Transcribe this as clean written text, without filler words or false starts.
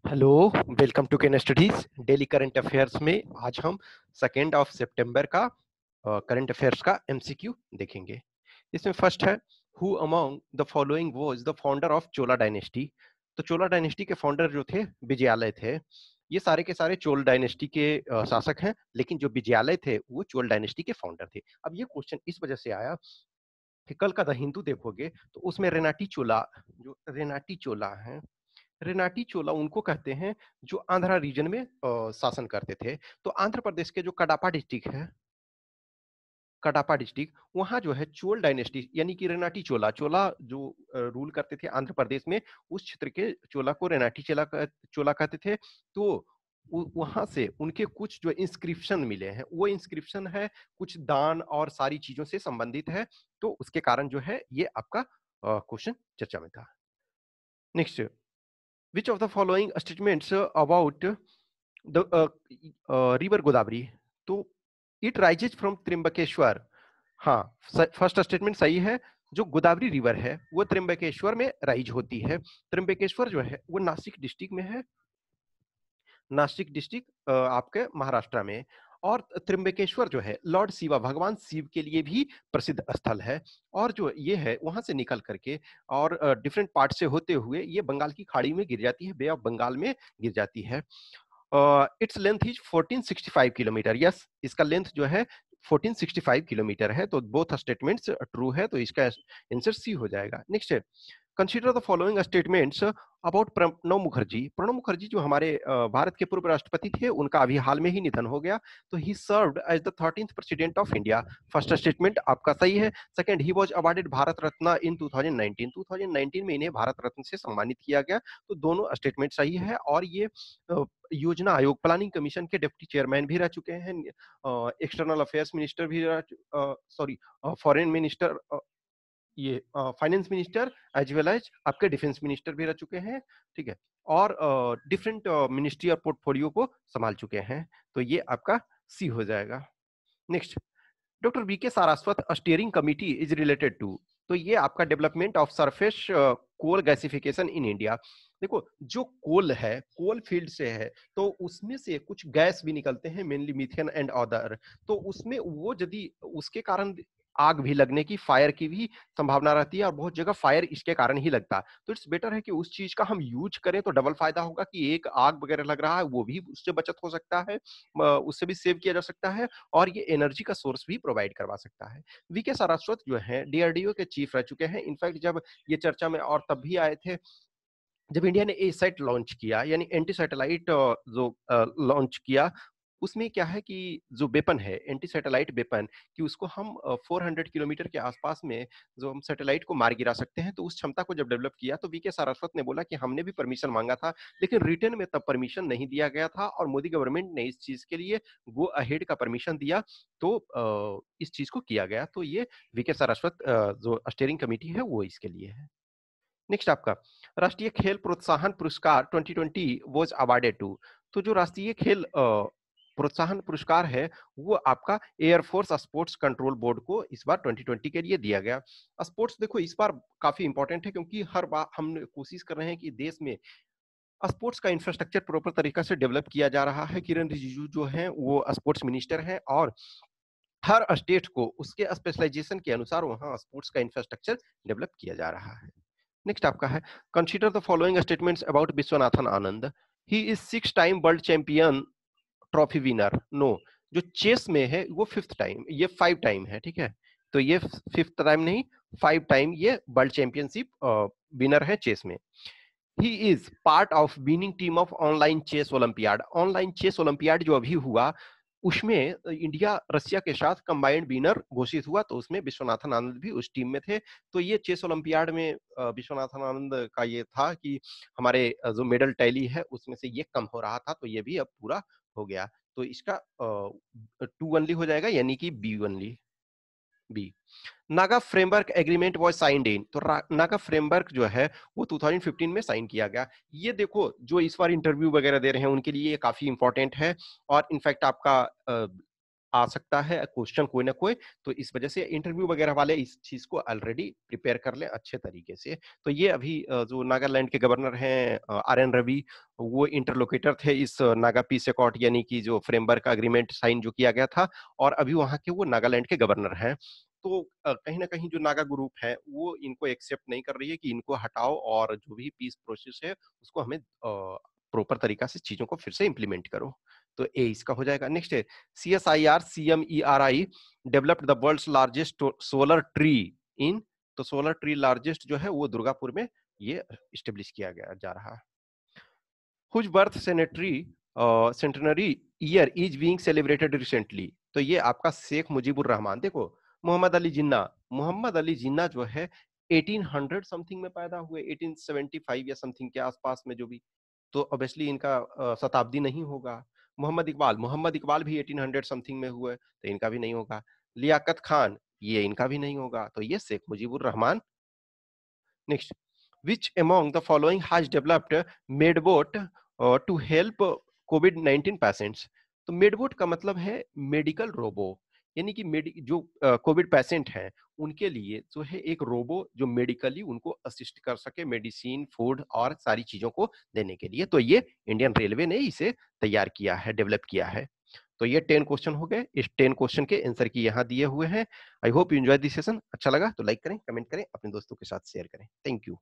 Hello, welcome to Ken studies daily current affairs में आज हम 2 सितंबर का करंट अफेयर्स का एमसीक्यू देखेंगे। इसमें फर्स्ट है, who among the following was the founder of Chola dynasty. तो चोला डायनेस्टी के फाउंडर जो थे विजयालय थे। ये सारे के सारे चोल डायनेस्टी के शासक हैं, लेकिन जो विजयालय थे वो चोल डायनेस्टी के फाउंडर थे। अब ये क्वेश्चन इस वजह से आया कि कल का द हिंदू देखोगे तो उसमें रेनाटी चोला, जो रेनाटी चोला है, रेनाटी चोला उनको कहते हैं जो आंध्रा रीजन में शासन करते थे। तो आंध्र प्रदेश के जो कडापा डिस्ट्रिक्ट है, कडापा डिस्ट्रिक्ट, वहां जो है चोल डायनेस्टी यानी कि रेनाटी चोला, चोला जो रूल करते थे आंध्र प्रदेश में, उस क्षेत्र के चोला को रेनाटी चोला कहते थे। तो वहां से उनके कुछ जो इंस्क्रिप्शन मिले हैं, वो इंस्क्रिप्शन है कुछ दान और सारी चीजों से संबंधित है। तो उसके कारण जो है ये आपका क्वेश्चन चर्चा में था। Next, which of the following statements about the river Godavari? तो it rises from त्र्यंबकेश्वर। हाँ, फर्स्ट स्टेटमेंट सही है। जो गोदावरी रिवर है वो त्र्यंबकेश्वर में राइज होती है। त्र्यंबकेश्वर जो है वो नासिक डिस्ट्रिक्ट में है, नासिक डिस्ट्रिक्ट आपके महाराष्ट्र में। और त्र्यंबकेश्वर जो है लॉर्ड शिवा, भगवान शिव के लिए भी प्रसिद्ध स्थल है। और जो ये है वहां से निकल करके और डिफरेंट पार्ट से होते हुए ये बंगाल की खाड़ी में गिर जाती है, बे ऑफ बंगाल में गिर जाती है। Its length is 1465 kilometre. Yes, इसका लेंथ जो है 1465 किलोमीटर है। तो बोथ स्टेटमेंट्स ट्रू है, तो इसका आंसर सी हो जाएगा। नेक्स्ट है, consider the following statements about Pranab Mukherjee. Pranab Mukherjee जो हमारे भारत के पूर्व राष्ट्रपति थे, उनका अभी हाल में ही निधन हो गया। तो ही served as the 13th president of India. First statement आपका सही है। Second, he was awarded Bharat Ratna in 2019। 2019 में इन्हें भारत रत्न से सम्मानित किया गया। तो दोनों स्टेटमेंट सही है। और ये योजना आयोग, प्लानिंग कमीशन के डिप्टी चेयरमैन भी रह चुके हैं, एक्सटर्नल अफेयर्स मिनिस्टर भी रह, सॉरी, फॉरेन मिनिस्टर, ये finance minister as well as आपके डिफेंस मिनिस्टर भी रह चुके हैं। ठीक है, और डिफरेंट मिनिस्ट्री और पोर्टफोलियो को संभाल चुके हैं। तो ये आपका सी हो जाएगा। Next, doctor VK Saraswat steering committee is related to. तो ये आपका development of surface coal gasification in India. देखो, जो कोल है, कोल फील्ड से है, तो उसमें से कुछ गैस भी निकलते हैं, मेनली मीथेन एंड अदर। तो उसमें वो यदि उसके कारण आग भी लगने की, फायर की भी संभावना रहती है, और बहुत जगह फायर इसके कारण ही लगता है। तो इट्स बेटर है कि उस चीज का हम यूज करें, तो डबल फायदा होगा कि एक आग वगैरह लग रहा है वो भी उससे बचत हो सकता है, उससे भी सेव किया जा सकता है, और ये एनर्जी का सोर्स भी प्रोवाइड करवा सकता है। वीके सारस्वत जो है डीआरडीओ के चीफ रह चुके हैं। इनफैक्ट जब ये चर्चा में और तब भी आए थे जब इंडिया ने ए सेट लॉन्च किया, यानी एंटी सैटेलाइट जो लॉन्च किया, उसमें क्या है कि जो वेपन है, एंटी सैटेलाइट वेपन, कि उसको हम 400 किलोमीटर के आसपास में जो हम सैटेलाइट को मार गिरा सकते हैं, तो उस क्षमता को जब डेवलप किया तो वीके सारस्वत ने बोला कि हमने भी परमिशन मांगा था, लेकिन रिटर्न में तब परमिशन नहीं दिया गया था, और मोदी गवर्नमेंट ने इस चीज के लिए गो अहेड का परमिशन दिया। तो इस चीज को किया गया। तो ये वीके सारस्वत जो स्टीयरिंग कमेटी है वो इसके लिए है। नेक्स्ट आपका, राष्ट्रीय खेल प्रोत्साहन पुरस्कार 2020 वाज अवार्डेड टू। तो जो राष्ट्रीय खेल प्रोत्साहन पुरस्कार है वो आपका एयरफोर्स स्पोर्ट्स कंट्रोल बोर्ड को इस बार 2020 के लिए दिया गया। स्पोर्ट्स देखो इस बार काफी इंपॉर्टेंट है, क्योंकि हर बार हम कोशिश कर रहे हैं कि देश में स्पोर्ट्स का इंफ्रास्ट्रक्चर प्रॉपर तरीका से डेवलप किया जा रहा है। किरण रिजिजू जो है वो स्पोर्ट्स मिनिस्टर हैं, और हर स्टेट को उसके स्पेशलाइजेशन के अनुसार वहां स्पोर्ट्स का इंफ्रास्ट्रक्चर डेवलप किया जा रहा है। नेक्स्ट आपका है, consider the following statements about Viswanathan Anand. He is 6 time world champion trophy winner. No, जो चेस में है वो 5th टाइम, ये 5 टाइम है। ठीक है, तो ये 5th टाइम नहीं, 5 टाइम ये वर्ल्ड चैंपियनशिप विनर है चेस में। He is part of winning team of online chess olympiad. Online chess olympiad जो अभी हुआ उसमें इंडिया रशिया के साथ कंबाइंड विनर घोषित हुआ, तो उसमें विश्वनाथन आनंद भी उस टीम में थे। तो ये चेस ओलंपियाड में विश्वनाथन आनंद का ये था कि हमारे जो मेडल टैली है उसमें से ये कम हो रहा था, तो ये भी अब पूरा हो गया। तो इसका 2 ओनली हो जाएगा, यानी कि B only, B. Naga framework agreement was signed in. तो नागा फ्रेमवर्क जो है वो 2015 में साइन किया गया। ये देखो जो इस बार इंटरव्यू वगैरह दे रहे हैं उनके लिए ये काफी इंपॉर्टेंट है। और इनफैक्ट आपका आ सकता है क्वेश्चन कोई ना कोई, तो इस वजह से इंटरव्यू वगैरह वाले इस चीज को ऑलरेडी प्रिपेयर कर लें अच्छे तरीके से। तो ये अभी जो नागालैंड के गवर्नर हैं आर एन रवि, वो इंटरलोकेटर थे इस नागा पीस एकॉर्ड यानी कि जो फ्रेमवर्क अग्रीमेंट साइन जो किया गया था, और अभी वहां के वो नागालैंड के गवर्नर हैं। तो कहीं ना कहीं जो नागा ग्रुप है वो इनको एक्सेप्ट नहीं कर रही है कि इनको हटाओ, और जो भी पीस प्रोसेस है उसको हमें प्रॉपर तरीका से चीजों को फिर से इम्प्लीमेंट करो। तो ए इसका हो जाएगा। नेक्स्ट है CSIR CMERI developed the world's largest solar tree in, तो सोलर ट्री लार्जेस्ट जो है वो दुर्गापुर में ये स्टेब्लिश किया गया जा रहा है। Whose birth centenary year is being celebrated recently, तो ये आपका शेख मुजीबुर रहमान। देखो मोहम्मद अली जिन्ना, मोहम्मद अली जिन्ना जो है 1800 समथिंग में पैदा हुए, 1875 या समथिंग के आसपास में जो भी, तो ऑब्वियसली इनका शताब्दी नहीं होगा। मोहम्मद इकबाल भी 1800 समथिंग में हुए, तो इनका भी नहीं होगा। लियाकत खान, ये इनका भी नहीं होगा, तो ये Sheikh Mujibur Rahman. Next, which among the following has developed medbot to help COVID-19 patients? तो मेडबोट का मतलब है मेडिकल रोबो, यानी कि जो कोविड पेशेंट हैं उनके लिए जो है एक रोबो जो मेडिकली उनको असिस्ट कर सके, मेडिसिन, फूड और सारी चीजों को देने के लिए। तो ये इंडियन रेलवे ने इसे तैयार किया है, डेवलप किया है। तो ये 10 क्वेश्चन हो गए। इस 10 क्वेश्चन के आंसर की यहाँ दिए हुए हैं। I hope you enjoy this session. अच्छा लगा तो लाइक करें, कमेंट करें, अपने दोस्तों के साथ शेयर करें। Thank you.